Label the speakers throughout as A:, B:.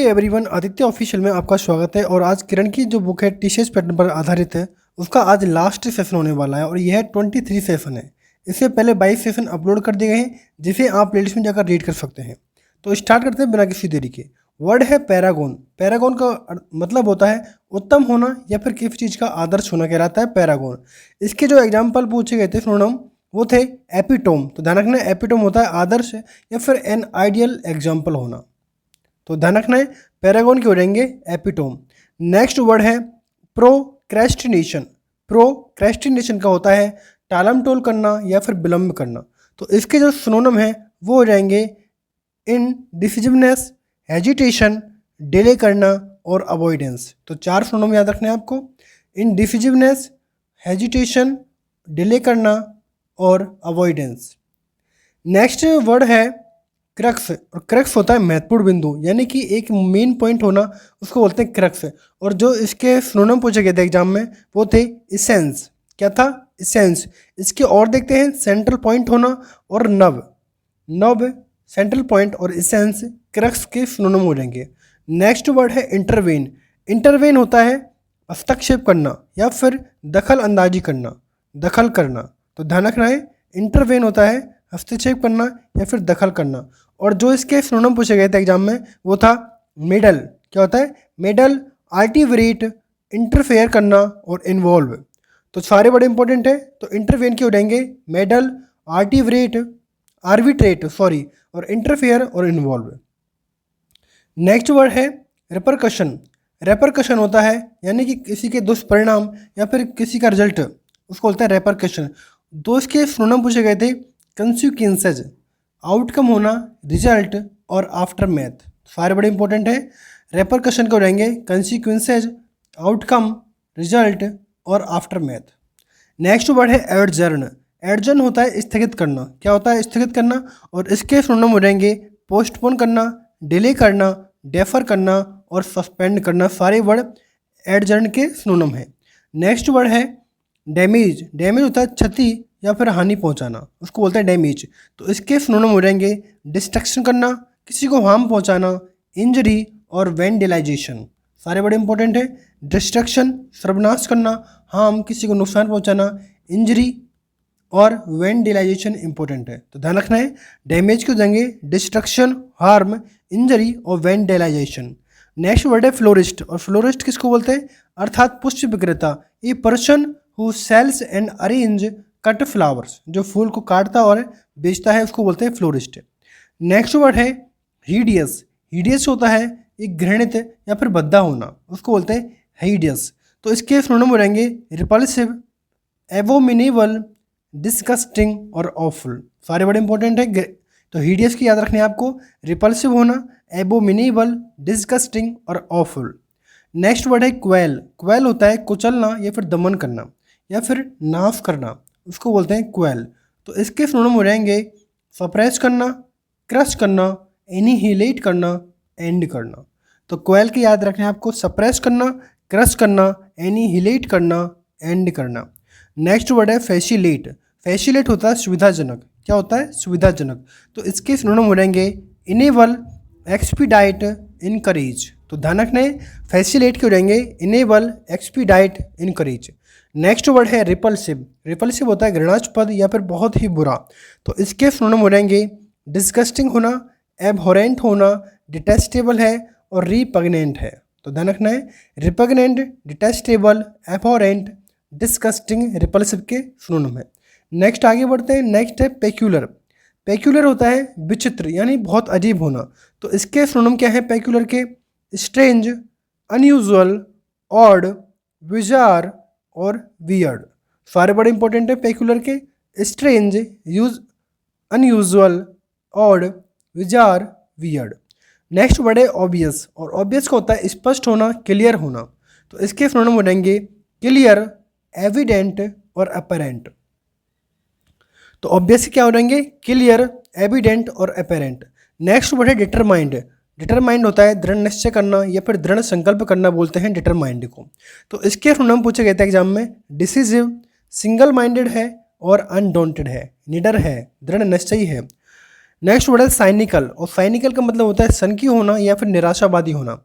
A: Everyone, Aditya official में आपका स्वागत है। और आज किरण की जो बुक है टीसीएस पैटर्न पर आधारित है, उसका आज लास्ट सेशन होने वाला है और यह 23 सेशन है। इससे पहले 22 सेशन अपलोड कर दिए गए हैं, जिसे आप प्लेलिस्ट में जाकर रीड कर सकते हैं। तो स्टार्ट करते हैं बिना किसी देरी के। वर्ड है पैरागॉन। पैरागॉन का मतलब होता है उत्तम होना या फिर किसी चीज़ का आदर्श होना कहलाता है पैरागॉन। इसके जो एग्जाम्पल पूछे गए थे सिनोनिम वो थे एपिटोम। तो ध्यान रखना, एपिटोम होता है आदर्श या फिर एन आइडियल एग्जाम्पल होना। तो ध्यान रखना है पैरागॉन के हो जाएंगे एपिटोम। नेक्स्ट वर्ड है प्रोक्रेस्टिनेशन। प्रोक्रेस्टिनेशन का होता है टालम टोल करना या फिर विलंब करना। तो इसके जो सिनोनिम है वो हो जाएंगे इनडिसिजिवनेस, हेजिटेशन, डिले करना और अवॉइडेंस। तो 4 सिनोनिम याद रखने हैं आपको, इनडिसिजिवनेस, हेजिटेशन, डिले करना और अवॉइडेंस। नेक्स्ट वर्ड है क्रक्स। और क्रक्स होता है महत्वपूर्ण बिंदु, यानी कि एक मेन पॉइंट होना, उसको बोलते हैं क्रक्स। और जो इसके सिनोनिम पूछे गए थे एग्जाम में वो थे इसेंस। क्या था? इसेंस। इसके और देखते हैं सेंट्रल पॉइंट होना और नव। नव, सेंट्रल पॉइंट और इसेंस क्रक्स के सिनोनिम हो जाएंगे। नेक्स्ट वर्ड है इंटरवेन। इंटरवेन होता है हस्तक्षेप करना या फिर दखल अंदाजी करना, दखल करना। तो ध्यान रखना है इंटरवेन होता है हस्तक्षेप करना या फिर दखल करना। और जो इसके सिनोनिम पूछे गए थे एग्जाम में वो था मेडल। क्या होता है? मेडल, आर्टिवरेट, इंटरफेयर करना और इन्वॉल्व। तो सारे बड़े इंपॉर्टेंट है। तो इंटरवेन के हो जाएंगे मेडल, आर्टिवरेट, आर्बिट्रेट और इंटरफेयर और इन्वॉल्व। नेक्स्ट वर्ड है रेपरकशन। रेपरकशन होता है यानी कि किसी के दुष्परिणाम या फिर किसी का रिजल्ट, उसको बोलते हैं रेपरकशन। दो इसके सिनोनिम पूछे गए थे कंसिक्वेंसेज, आउटकम होना, रिजल्ट और आफ्टर मैथ। सारे बड़े इंपॉर्टेंट है। रेपरकशन को रहेंगे कंसिक्वेंसेज, आउटकम, रिजल्ट और आफ्टर मैथ। नेक्स्ट वर्ड है एडजर्न। एडजर्न होता है स्थगित करना। क्या होता है? स्थगित करना। और इसके सिनोनिम हो जाएंगे पोस्टपोन करना, डिले करना, डेफर करना और सस्पेंड करना। सारे वर्ड एडजर्न के सिनोनिम है। नेक्स्ट वर्ड है डैमेज। डैमेज होता है क्षति या फिर हानि पहुंचाना, उसको बोलते हैं डैमेज। तो इसके सिनोनिम हो जाएंगे डिस्ट्रक्शन करना, किसी को हार्म पहुंचाना, इंजरी और वेंडलाइजेशन। सारे बड़े इंपॉर्टेंट है। डिस्ट्रक्शन सर्वनाश करना, हार्म किसी को नुकसान पहुंचाना, इंजरी और वेंडलाइजेशन इंपॉर्टेंट है। तो ध्यान रखना है डैमेज को देंगे डिस्ट्रक्शन, हार्म, इंजरी और वेंडलाइजेशन। नेक्स्ट वर्ड है फ्लोरिस्ट। और फ्लोरिस्ट किसको बोलते हैं? अर्थात पुष्प विक्रेता। A person who sells and arrange cut flowers, जो फूल को काटता और बेचता है उसको बोलते हैं फ्लोरिस्ट। नेक्स्ट वर्ड है हीडियस। हीडियस होता है एक घृणित या फिर भद्दा होना, उसको बोलते हैं हीडियस। तो इसके सिनोनिम हो रहेंगे रिपल्सिव, एवोमिनेबल, डिस्गस्टिंग और ऑफुल। सारे बड़े इंपॉर्टेंट है। तो हीडियस की याद रखनी है आपको, रिपल्सिव होना, एबोमिनेबल, डिस्गस्टिंग और ऑफुल। नेक्स्ट वर्ड है क्वेल। क्वेल होता है कुचलना या फिर दमन करना या फिर नाश करना, उसको बोलते हैं क्वेल। तो इसके सिनोनिम हो रहेंगे सप्रेस करना, क्रश करना, एनिहिलेट करना, एंड करना। तो क्वेल की याद रखना है आपको, सप्रेस करना, क्रश करना, एनिहिलेट करना, एंड करना। नेक्स्ट वर्ड है फैसिलेट। फैसिलेट होता है सुविधाजनक। क्या होता है? सुविधाजनक। तो इसके सिनोनिम हो रहेंगे इनेबल, एक्सपीडाइट, इनकरेज। तो ध्यान रखना है फैसिलेट के हो जाएंगे enable, expedite, encourage. Next word है रिपल्सिव। रिपल्सिव होता है घृणास्पद या फिर बहुत ही बुरा। तो इसके सिनोनिम हो जाएंगे डिस्गस्टिंग होना, एबहॉरेंट होना, डिटेस्टेबल है और रिपग्नेंट है। तो ध्यान रखना है repugnant, detestable, abhorrent, disgusting repulsive के सिनोनिम है। नेक्स्ट आगे बढ़ते हैं। नेक्स्ट है पेक्यूलर। पेक्यूलर होता है विचित्र यानी बहुत अजीब होना। तो इसके सिनोनिम क्या है पेक्यूलर के? स्ट्रेंज, अनयूजुअल, ऑड, विजार और वियर्ड। सारे बड़े इंपॉर्टेंट है पेक्यूलर के, strange, unusual, odd, विजार, weird. Next word है ऑब्वियस। और ऑब्वियस का होता है स्पष्ट होना, क्लियर होना। तो इसके सिनोनिम हो जाएंगे क्लियर, एविडेंट और अपरेंट। तो ऑब्वियस क्या हो जाएंगे? क्लियर, एविडेंट और अपेरेंट। नेक्स्ट वर्ड है डिटरमाइंड। डिटरमाइंड होता है दृढ़ निश्चय करना या फिर दृढ़ संकल्प करना, बोलते हैं डिटरमाइंड को। तो इसके सिनोनिम पूछे गए थे एग्जाम में, डिसिसिव, सिंगल माइंडेड है और अनडॉन्टेड है, निडर है, दृढ़ निश्चयी है। नेक्स्ट वर्ड है साइनिकल, और साइनिकल का मतलब होता है सनकी होना या फिर निराशावादी होना।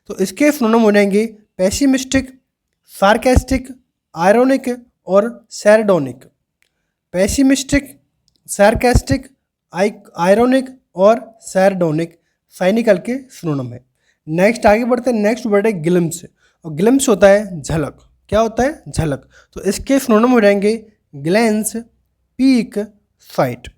A: तो इसके सिनोनिम हो जाएंगे पेसिमिस्टिक, सार्केस्टिक, आयरोनिक और सैरडोनिक। पेसिमिस्टिक, सार्केस्टिक, आयरोनिक और सैरडोनिक साइनिकल के सिनोनिम है। नेक्स्ट आगे बढ़ते हैं। नेक्स्ट वर्ड है ग्लिम्स, और ग्लिम्स होता है झलक। क्या होता है? झलक। तो इसके सिनोनिम हो जाएंगे glance, peek, sight.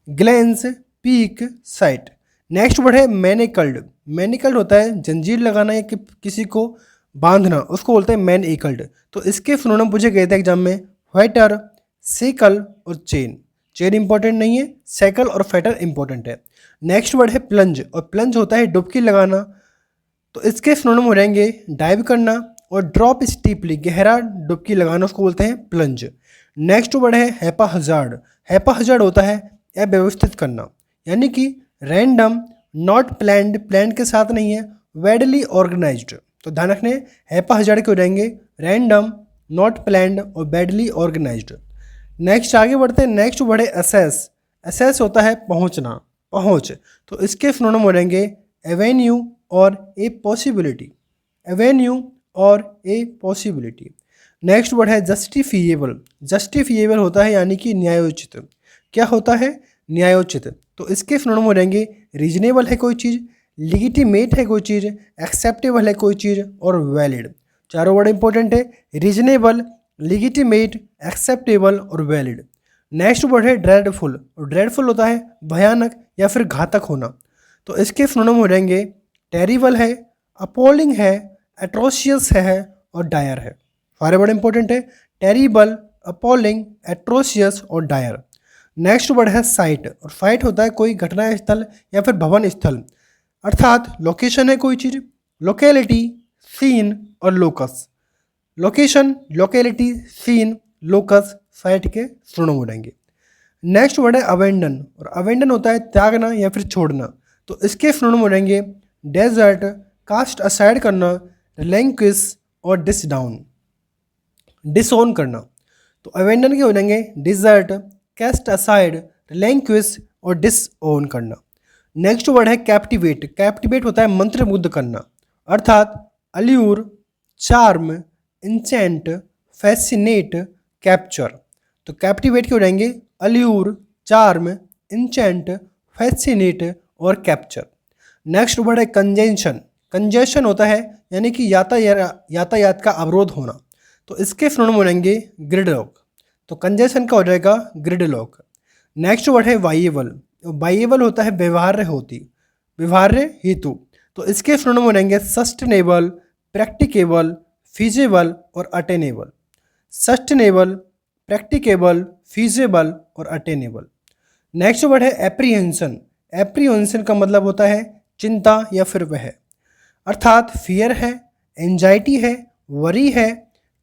A: Glance, peek, sight. Next word है मैनिकल्ड। मैनिकल्ड होता है जंजीर लगाना या किसी को बांधना, उसको बोलते हैं मैनिकल्ड। तो इसके सिनोनिम पूछे गए थे एग्जाम में, फेटर, सेकल और चेन। चेन इंपॉर्टेंट नहीं है, सेकल और फेटर इंपॉर्टेंट है। नेक्स्ट वर्ड है प्लंज, और प्लंज होता है डुबकी लगाना। तो इसके सिनोनिम हो जाएंगे डाइव करना और ड्रॉप स्टीपली, गहरा डुबकी लगाना, उसको बोलते हैं प्लंज। नेक्स्ट वर्ड है हैपाहजार्ड। हैपाहजार्ड होता है अव्यवस्थित करना, यानी कि रैंडम, नॉट प्लान्ड, प्लान के साथ नहीं है, वैडली ऑर्गेनाइज्ड। तो ध्यान रखने हैपाहजार्ड के हो जाएंगे रैंडम, नॉट प्लान्ड और बैडली ऑर्गेनाइज्ड। नेक्स्ट आगे बढ़ते हैं। नेक्स्ट वर्ड है असेस। असेस होता है पहुंचना, पहुंच। तो इसके सिनोनिम हो जाएंगे एवेन्यू और ए पॉसिबिलिटी। एवेन्यू और ए पॉसिबिलिटी। नेक्स्ट वर्ड है जस्टिफिएबल। जस्टिफिएबल होता है यानी कि न्यायोचित। क्या होता है? न्यायोचित। तो इसके सिनोनिम हो जाएंगे रीजनेबल है कोई चीज़, लिगिटिमेट है कोई चीज़, एक्सेप्टेबल है कोई चीज़ और वैलिड। चारों वर्ड इंपॉर्टेंट है, रीजनेबल, लिगिटिमेट, एक्सेप्टेबल और वैलिड। नेक्स्ट वर्ड है ड्रेडफुल, और ड्रेडफुल होता है भयानक या फिर घातक होना। तो इसके सिनोनिम हो जाएंगे टेरिबल है, अपॉलिंग है, एट्रोशियस है और डायर है। सारे वर्ड इंपॉर्टेंट है, टेरिबल, अपॉलिंग, एट्रोशियस और डायर। नेक्स्ट वर्ड है साइट, और साइट होता है कोई घटना स्थल या फिर भवन स्थल, अर्थात लोकेशन है कोई चीज़, लोकेलिटी, सीन और locus. Location, locality, scene, locus site के सिनोनिम हो जाएंगे। नेक्स्ट वर्ड है अवेंडन, और अवेंडन होता है त्यागना या फिर छोड़ना। तो इसके सिनोनिम हो जाएंगे डेजर्ट, कास्ट असाइड करना, रिलैंक्विश और डिसडाउन, डिसओन करना। तो अवेंडन के हो जाएंगे डिजर्ट, कैस्ट असाइड, रिलैंक्विश और डिसओन करना। नेक्स्ट वर्ड है कैप्टिवेट। कैप्टिवेट होता है मंत्रमुग्ध करना, अर्थात अल्यूर, चार्म, इंचेंट, फैसिनेट, कैप्चर। तो कैप्टिवेट के हो जाएंगे अल्यूर, चार्म, इंचेंट, फैसिनेट और कैप्चर। नेक्स्ट वर्ड है कंजेंशन। कंजेशन होता है यानी कि यातायात का अवरोध होना। तो इसके सिनोनिम हो जाएंगे ग्रिडलॉक। तो कंजेशन का हो जाएगा ग्रिडलॉक। नेक्स्ट वर्ड है वाइएबल। वाइएबल होता है व्यवहार्य होती, व्यवहार्य हेतु। तो इसके सिनोनिम हो जाएंगे सस्टेनेबल, प्रैक्टिकेबल, फीजेबल और अटेनेबल। सस्टेनेबल, प्रैक्टिकेबल, फीजेबल और अटेनेबल। नेक्स्ट वर्ड है एप्रीहेंशन। एप्रीहेंशन का मतलब होता है चिंता या फिर वह, अर्थात फियर है, एंजाइटी है, वरी है,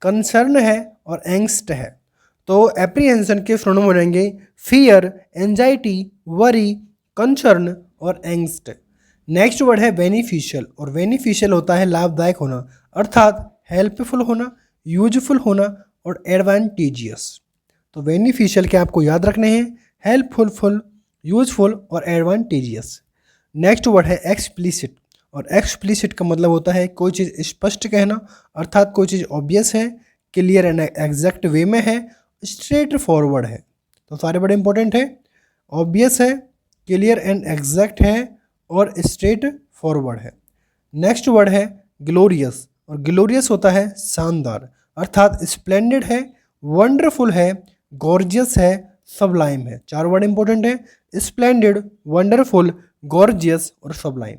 A: कंसर्न है और एंग्स्ट है। तो एप्रीहेंशन के सिनोनिम हो जाएंगे फियर, एंजाइटी, वरी, कंसर्न और एंग्स्ट। नेक्स्ट वर्ड है बेनिफिशियल, और बेनिफिशियल होता है लाभदायक होना, अर्थात हेल्पफुल होना, यूजफुल होना और एडवांटेजियस। तो बेनिफिशियल के आपको याद रखने हैं हेल्पफुल, यूजफुल और एडवांटेजियस। नेक्स्ट वर्ड है एक्सप्लिसिट, और एक्सप्लिसिट का मतलब होता है कोई चीज़ स्पष्ट कहना, अर्थात कोई चीज़ ऑब्वियस है, क्लियर एंड एग्जैक्ट वे में है, स्ट्रेट फॉरवर्ड है। तो सारे बड़े इंपॉर्टेंट है, ऑब्वियस है, क्लियर एंड एग्जैक्ट है और स्ट्रेट फॉरवर्ड है। नेक्स्ट वर्ड है ग्लोरियस, और ग्लोरियस होता है शानदार, अर्थात स्प्लेंडेड है, वंडरफुल है, गॉर्जियस है, सबलाइम है। चार वर्ड इंपॉर्टेंट है, स्प्लेंडेड, वंडरफुल, गॉर्जियस और सबलाइम।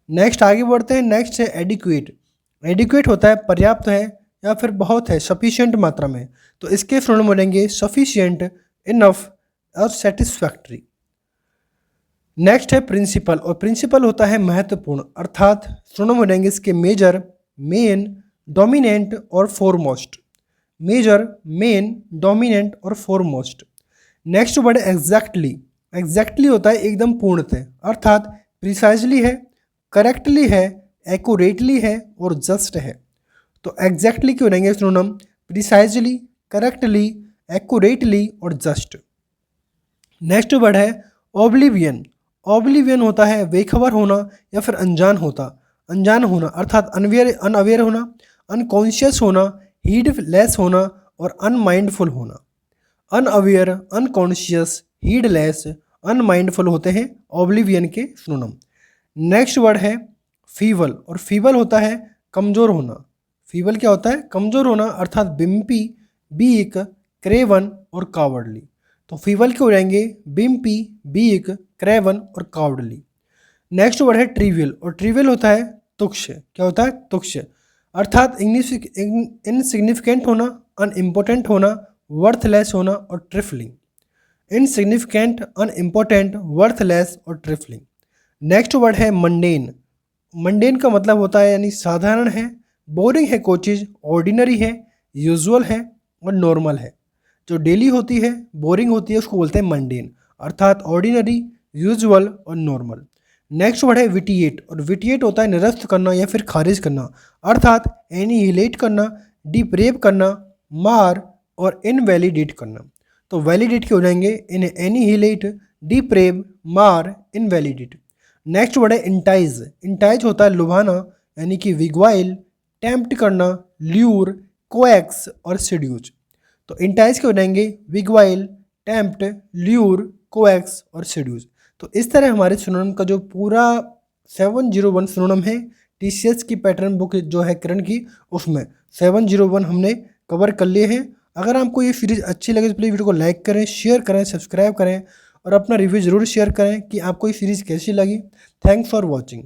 A: नेक्स्ट आगे बढ़ते हैं। नेक्स्ट है एडिक्वेट। एडिक्वेट होता है पर्याप्त है या फिर बहुत है, सफिशिएंट मात्रा में। तो इसके सिनोनिम बनेंगे सफिशिएंट, इनफ और सेटिस्फैक्ट्री। नेक्स्ट है प्रिंसिपल, और प्रिंसिपल होता है महत्वपूर्ण, अर्थात सिनोनिम बनेंगे इसके मेजर, मेन, डोमिनेंट और फोरमोस्ट। मेजर, मेन, डोमिनेंट और फोरमोस्ट। नेक्स्ट वर्ड है एग्जैक्टली। एग्जैक्टली होता है एकदम पूर्णतः, अर्थात प्रिसाइजली है, करेक्टली है, एक्यूरेटली है और जस्ट है। तो एग्जैक्टली क्यों रहेंगे सिनोनिम प्रिसाइजली, करेक्टली, एक्यूरेटली और जस्ट। नेक्स्ट वर्ड है ओब्लिवियन, ओब्लिवियन होता है बेखबर होना या फिर अनजान होना अर्थात अनअवेयर होना, अनकॉन्शियस होना, हीडलेस होना और अनमाइंडफुल होना। अनअवेयर, अनकॉन्शियस, हीडलेस, अनमाइंडफुल होते हैं ओब्लिवियन के सिनोनिम। नेक्स्ट वर्ड है फीबल, और फीबल होता है कमज़ोर होना। फीबल क्या होता है? कमज़ोर होना अर्थात बिम्पी, वीक, क्रेवन और कावर्डली। तो फीबल के हो जाएंगे बिम्पी, वीक, क्रेवन और कावर्डली। नेक्स्ट वर्ड है ट्रिवियल, और ट्रिवियल होता है तुच्छ। क्या होता है? तुच्छ अर्थात इनसिग्निफिकेंट होना, अनइम्पोर्टेंट होना, वर्थलेस होना और ट्रिफलिंग। इनसिग्निफिकेंट, अनइम्पोर्टेंट, वर्थलेस और ट्रिफलिंग। नेक्स्ट वर्ड है मंडेन। मंडेन का मतलब होता है यानी साधारण है, बोरिंग है कोई चीज़, ऑर्डिनरी है, यूजुअल है और नॉर्मल है। जो डेली होती है, बोरिंग होती है, उसको बोलते हैं मंडेन अर्थात ऑर्डिनरी, यूजुअल और नॉर्मल। नेक्स्ट वर्ड है विटिएट, और विटिएट होता है निरस्त करना या फिर खारिज करना अर्थात एनिहिलेट करना, डिप्रेव करना, मार और इनवैलिडेट करना। तो वैलिडेट के हो जाएंगे इन एनिहिलेट, डिप्रेव, मार, इनवैलिडेट। नेक्स्ट वर्ड है इंटाइज। इंटाइज होता है लुभाना यानी कि विग्वाइल, टेम्प्ट करना, ल्यूर, कोएक्स और सीड्यूज। तो इंटाइज के हो जाएंगे विग्वाइल, टेम्प्ट, ल्यूर, कोएक्स और सीड्यूज। तो इस तरह हमारे सिनोनिम का जो पूरा 701 सिनोनिम है टीसीएस की पैटर्न बुक जो है किरण की, उसमें 701 हमने कवर कर लिए हैं। अगर आपको ये सीरीज़ अच्छी लगे तो प्लीज़ वीडियो को लाइक करें, शेयर करें, सब्सक्राइब करें और अपना रिव्यू ज़रूर शेयर करें कि आपको ये सीरीज़ कैसी लगी। Thanks for watching.